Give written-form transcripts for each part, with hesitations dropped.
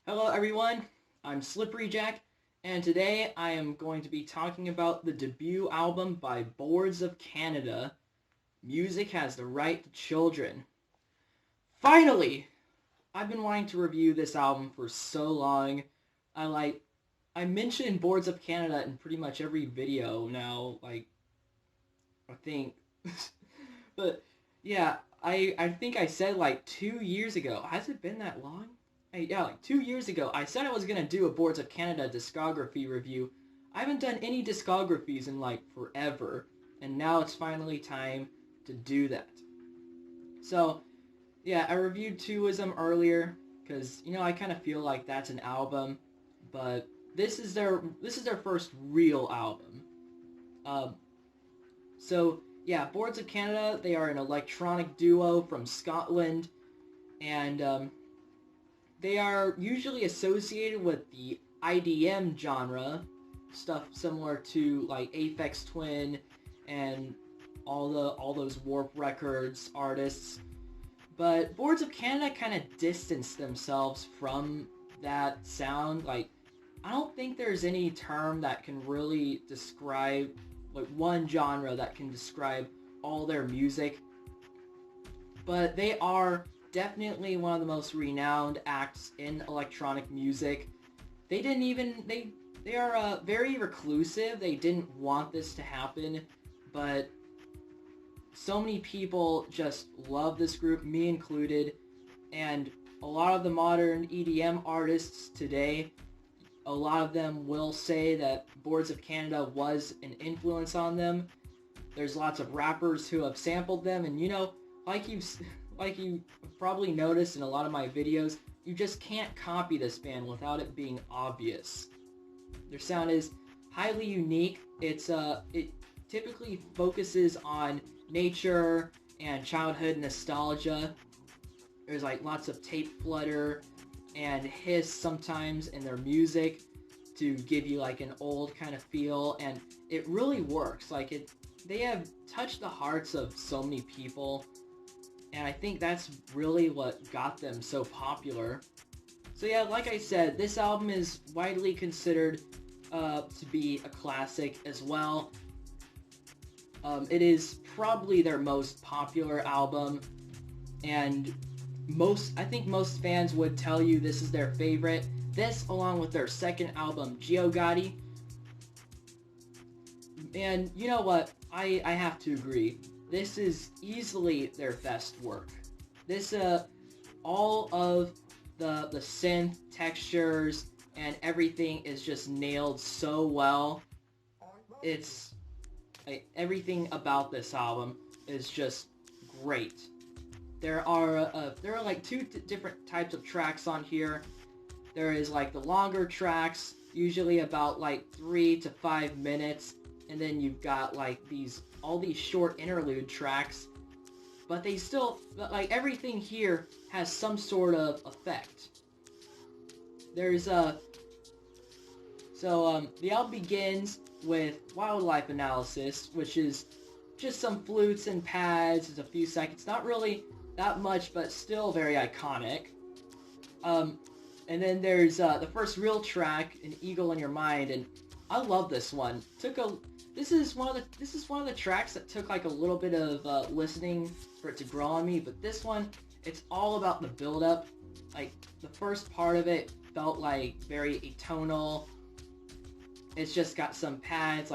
Hello everyone, I'm Slippery Jack, and today I am going to be talking about the debut album by Boards of Canada, Music Has the Right to Children. Finally! I've been wanting to review this album for so long. I mention Boards of Canada in pretty much every video now, I think. But yeah, I think I said 2 years ago. Has it been that long? Yeah, like 2 years ago, I said I was gonna do a Boards of Canada discography review. I haven't done any discographies in forever, and now it's finally time to do that. So yeah, I reviewed Twoism earlier because I kind of feel like that's an album, but this is their first real album. Um, so yeah, Boards of Canada, they are an electronic duo from Scotland, and they are usually associated with the IDM genre, stuff similar to like Aphex Twin and all those Warp Records artists. But Boards of Canada kind of distanced themselves from that sound. I don't think there's any term that can really describe, one genre that can describe all their music. But they are definitely one of the most renowned acts in electronic music. They are very reclusive. They didn't want this to happen, but so many people just love this group, me included, and a lot of the modern EDM artists today, a lot of them will say that Boards of Canada was an influence on them. There's lots of rappers who have sampled them, and like you like you probably noticed in a lot of my videos, you just can't copy this band without it being obvious. Their sound is highly unique. It typically focuses on nature and childhood nostalgia. There's lots of tape flutter and hiss sometimes in their music to give you an old kind of feel, and it really works. They have touched the hearts of so many people, and I think that's really what got them so popular. So yeah, like I said, this album is widely considered to be a classic as well. It is probably their most popular album, and I think most fans would tell you this is their favorite. This, along with their second album, Geogati. And you know what? I have to agree. This is easily their best work. This, all of the synth textures and everything is just nailed so well. It's everything about this album is just great. There are two different types of tracks on here. There is the longer tracks, usually about 3 to 5 minutes, and then you've got all these short interlude tracks. But they still everything here has some sort of effect. There's the album begins with wildlife analysis, which is just some flutes and pads. It's a few seconds, not really that much, but still very iconic. And then there's the first real track, "An Eagle in Your Mind," and I love this one. This is one of the tracks that took a little bit of listening for it to grow on me, but this one, it's all about the build-up. The first part of it felt very atonal. It's just got some pads,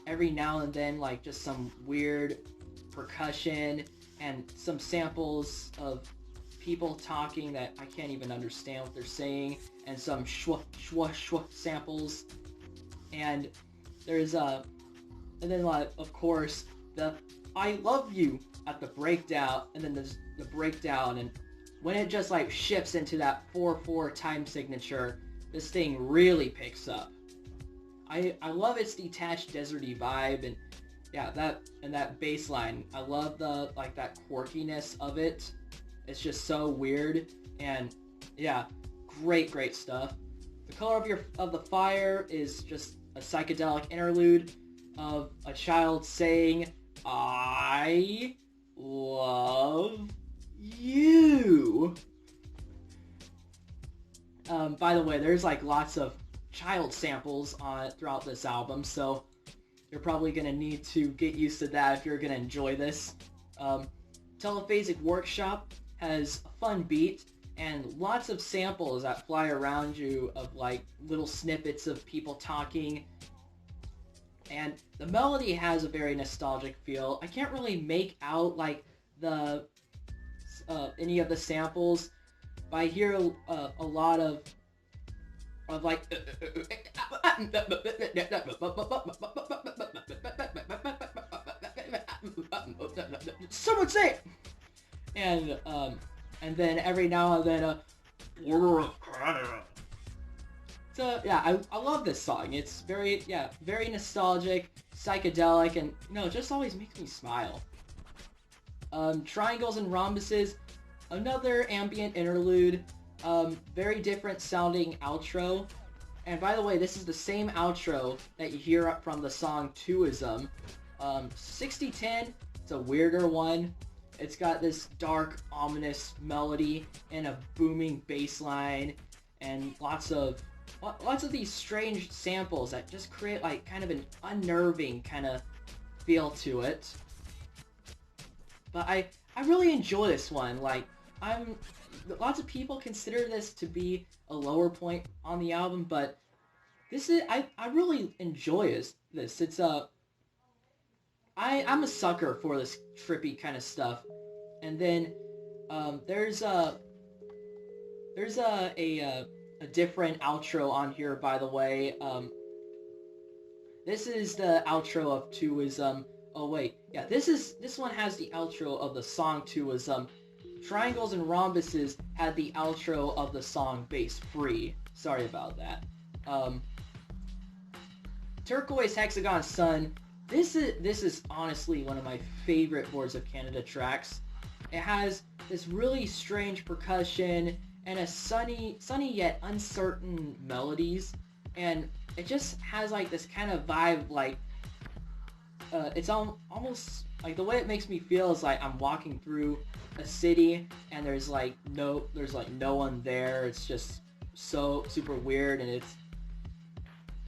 every now and then, just some weird percussion and some samples of people talking that I can't even understand what they're saying, and some shwa shwa shwa samples. And there's and then of course the "I love you" at the breakdown, and then there's the breakdown, and when it just shifts into that 4/4 time signature, this thing really picks up. I love its detached deserty vibe, and yeah, that bass line. I love that quirkiness of it. It's just so weird, and yeah, great stuff. The Color of the Fire is just a psychedelic interlude of a child saying, "I love you." By the way, there's like lots of child samples throughout this album, so you're probably going to need to get used to that if you're going to enjoy this. Telephasic Workshop has a fun beat and lots of samples that fly around you of like little snippets of people talking. And the melody has a very nostalgic feel. I can't really make out like the any of the samples, but I hear a lot of like someone say it! And then every now and then so yeah, I love this song. It's very nostalgic, psychedelic, and it just always makes me smile. Triangles and Rhombuses, another ambient interlude, very different sounding outro. And by the way, this is the same outro that you hear from the song Twoism. 6010, it's a weirder one. It's got this dark, ominous melody and a booming bass line and lots of these strange samples that just create like kind of an unnerving kind of feel to it. But I really enjoy this one. Like, lots of people consider this to be a lower point on the album, but this is, I really enjoy this. It's I'm a sucker for this trippy kind of stuff. And then there's a different outro on here, by the way. This is the outro of Twoism. Oh wait, yeah, this one has the outro of the song Twoism. Triangles and Rhombuses had the outro of the song Bass Free. Sorry about that. Turquoise Hexagon Sun. This is honestly one of my favorite Boards of Canada tracks. It has this really strange percussion and a sunny yet uncertain melodies, and it just has like this kind of vibe, like it's almost like the way it makes me feel is like I'm walking through a city and there's like no one there. It's just so super weird, and it's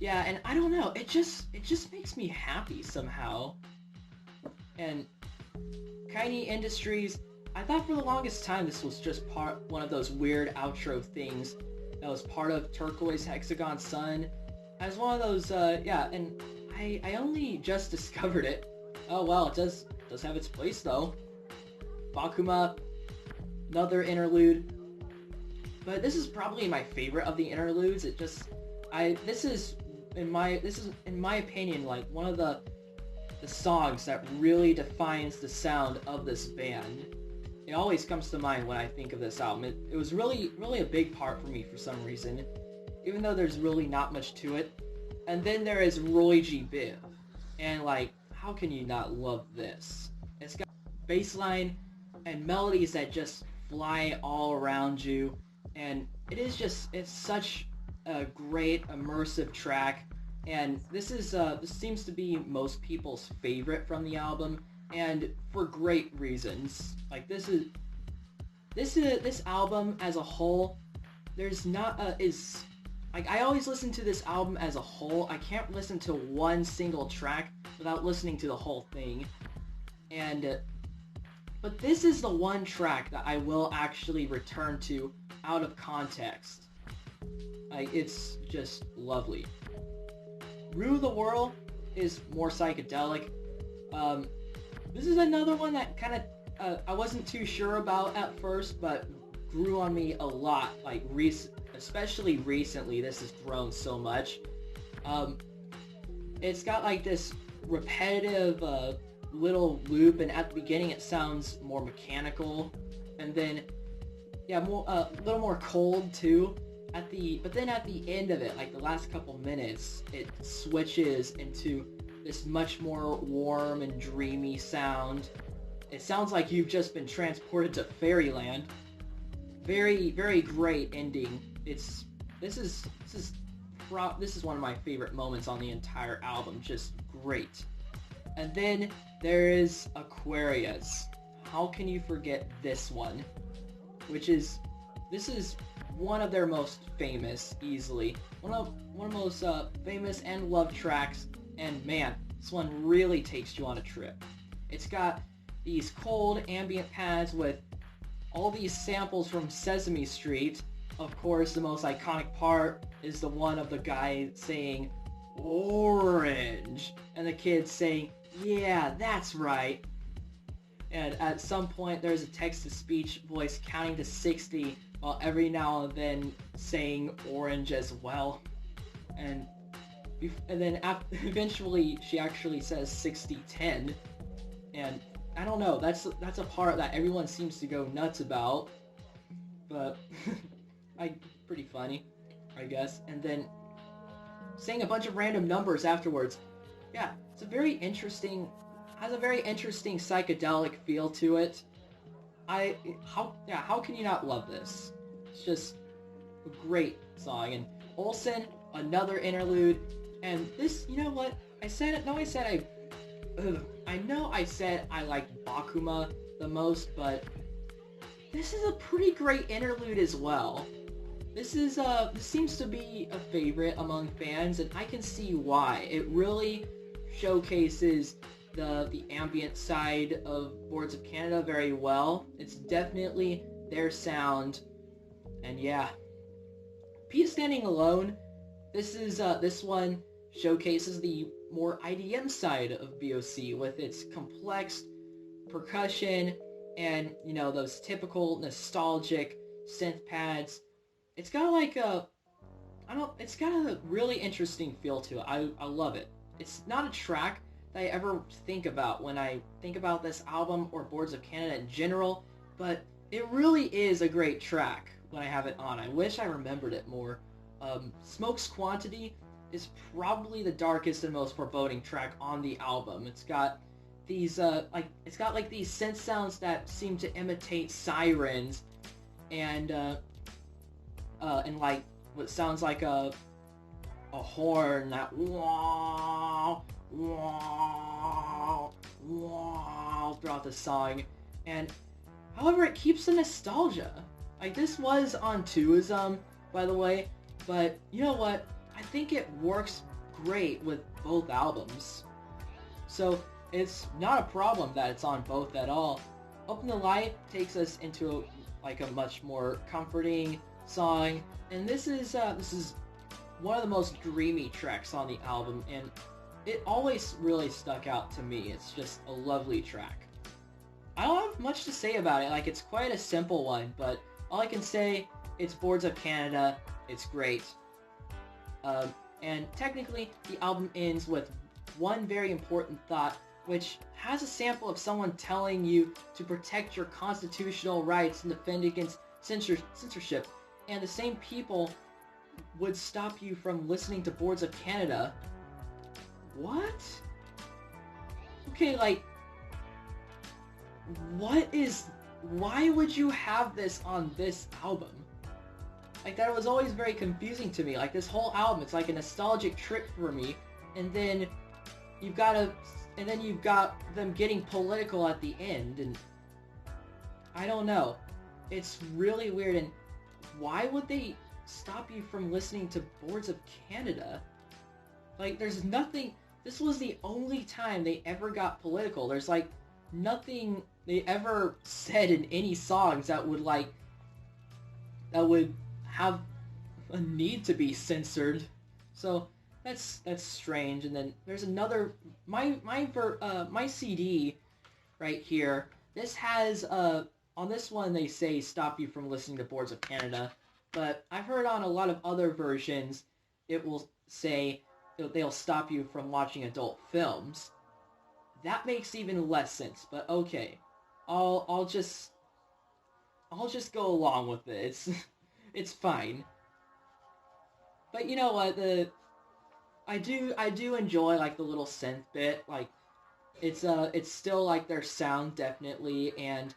and I don't know, it just makes me happy somehow. And Kaini Industries, I thought for the longest time this was just one of those weird outro things that was part of Turquoise Hexagon Sun. As one of those, and I only just discovered it. Oh well, it does have its place though. Bocuma, another interlude. But this is probably my favorite of the interludes. This is in my opinion like one of the songs that really defines the sound of this band. It always comes to mind when I think of this album. It was really a big part for me for some reason, even though there's really not much to it. And then there is Roygibiv, and like, how can you not love this? It's got bass line and melodies that just fly all around you, and it's such a great immersive track. And this seems to be most people's favorite from the album, and for great reasons. Like this album as a whole, there's not like, I always listen to this album as a whole. I can't listen to one single track without listening to the whole thing. And but this is the one track that I will actually return to out of context. Like, it's just lovely. Rue the Whirl is more psychedelic. This is another one that kind of I wasn't too sure about at first, but grew on me a lot. Like especially recently, this has grown so much. It's got like this repetitive little loop, and at the beginning it sounds more mechanical, and then a little more cold too. But then at the end of it, like the last couple minutes, it switches into this much more warm and dreamy sound. It sounds like you've just been transported to fairyland. Very, very great ending. This is one of my favorite moments on the entire album. Just great. And then there is Aquarius. How can you forget this one? This is one of their most famous, easily. One of the most famous and loved tracks, and man, this one really takes you on a trip. It's got these cold ambient pads with all these samples from Sesame Street. Of course, the most iconic part is the one of the guy saying, "Orange," and the kid saying, "Yeah, that's right." And at some point, there's a text-to-speech voice counting to 60, while every now and then saying "orange" as well. And then eventually, she actually says 60-10. And I don't know, that's a part that everyone seems to go nuts about. But, pretty funny, I guess. And then saying a bunch of random numbers afterwards. Yeah, it's a very interesting, has a very interesting psychedelic feel to it. How can you not love this? It's just a great song. And Olson, another interlude. And this, you know what? I know I said I liked Bocuma the most, but this is a pretty great interlude as well. This seems to be a favorite among fans, and I can see why. It really showcases the ambient side of Boards of Canada very well. It's definitely their sound, and yeah. Pia Standing Alone, this one showcases the more IDM side of BOC with its complex percussion and, you know, those typical nostalgic synth pads. It's got it's got a really interesting feel to it. I love it. It's not a track that I ever think about when I think about this album or Boards of Canada in general, but it really is a great track when I have it on. I wish I remembered it more. Smoke's Quantity is probably the darkest and most foreboding track on the album. It's got these these synth sounds that seem to imitate sirens, and like what sounds like a horn that wah wah wah throughout the song. And however, it keeps the nostalgia. Like, this was on Tourism, by the way, but you know what? I think it works great with both albums. So it's not a problem that it's on both at all. Open the Light takes us into a much more comforting song, and this is one of the most dreamy tracks on the album, and it always really stuck out to me. It's just a lovely track. I don't have much to say about it. Like, it's quite a simple one, but all I can say, it's Boards of Canada. It's great. And technically, the album ends with one very important thought, which has a sample of someone telling you to protect your constitutional rights and defend against censorship. And the same people would stop you from listening to Boards of Canada. What? Okay, like, why would you have this on this album? Like, that was always very confusing to me. Like, this whole album, it's like a nostalgic trip for me, and then you've got them getting political at the end, and I don't know. It's really weird, and why would they stop you from listening to Boards of Canada? Like, there's nothing... This was the only time they ever got political. There's, like, nothing they ever said in any songs that would have a need to be censored. So that's strange. And then there's another my CD right here. This has on this one they say stop you from listening to Boards of Canada, but I've heard on a lot of other versions it will say they'll stop you from watching adult films. That makes even less sense, but okay. I'll just go along with it. It's fine. But you know what? I do enjoy, like, the little synth bit. Like, it's still, like, their sound, definitely, and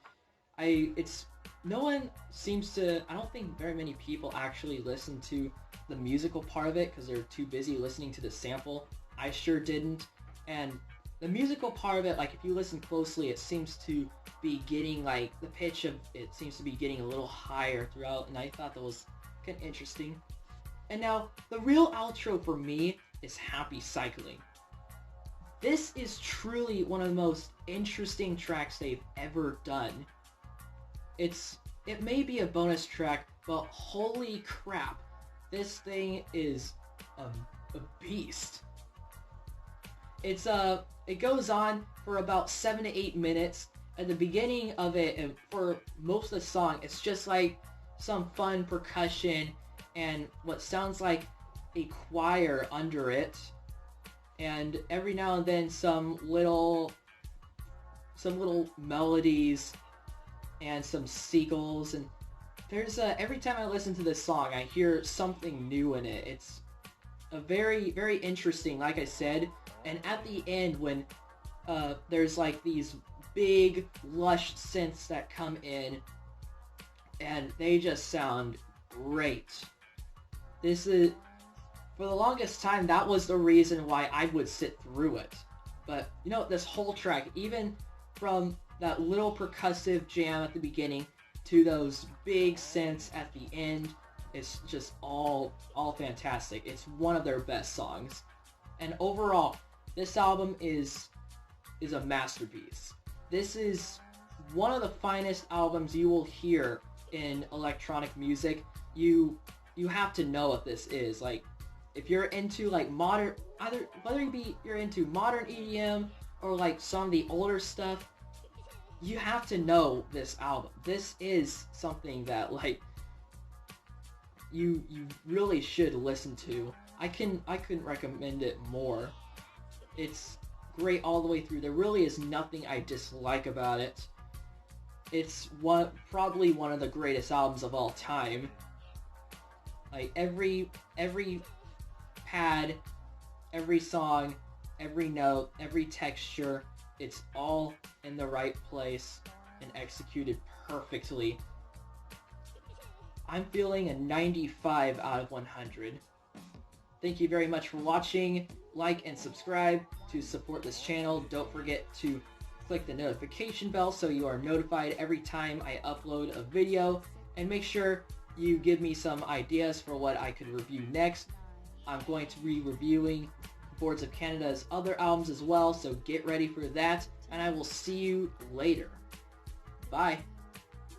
no one seems to... I don't think very many people actually listen to the musical part of it because they're too busy listening to the sample. I sure didn't. And the musical part of it, like, if you listen closely, it seems to be getting, like, the pitch of it seems to be getting a little higher throughout, and I thought that was kind of interesting. And now, the real outro for me is Happy Cycling. This is truly one of the most interesting tracks they've ever done. It may be a bonus track, but holy crap, this thing is a beast. It goes on for about 7 to 8 minutes. At the beginning of it, and for most of the song, it's just like some fun percussion and what sounds like a choir under it. And every now and then some little melodies and some seagulls, and there's every time I listen to this song I hear something new in it. It's a very, very interesting, like I said. And at the end, when there's like these big lush synths that come in and they just sound great. This is, for the longest time, that was the reason why I would sit through it. But, you know, this whole track, even from that little percussive jam at the beginning to those big synths at the end, it's just all fantastic. It's one of their best songs. And overall, this album is a masterpiece. This is one of the finest albums you will hear in electronic music. You have to know what this is. Like, if you're into like modern, whether you're into modern EDM or like some of the older stuff, you have to know this album. This is something that like you really should listen to. I couldn't recommend it more. It's great all the way through. There really is nothing I dislike about it. It's probably one of the greatest albums of all time. Like every pad, every song, every note, every texture, it's all in the right place and executed perfectly. I'm feeling a 95 out of 100. Thank you very much for watching. Like and subscribe to support this channel. Don't forget to click the notification bell so you are notified every time I upload a video. And make sure you give me some ideas for what I could review next. I'm going to be reviewing Boards of Canada's other albums as well, so get ready for that. And I will see you later. Bye.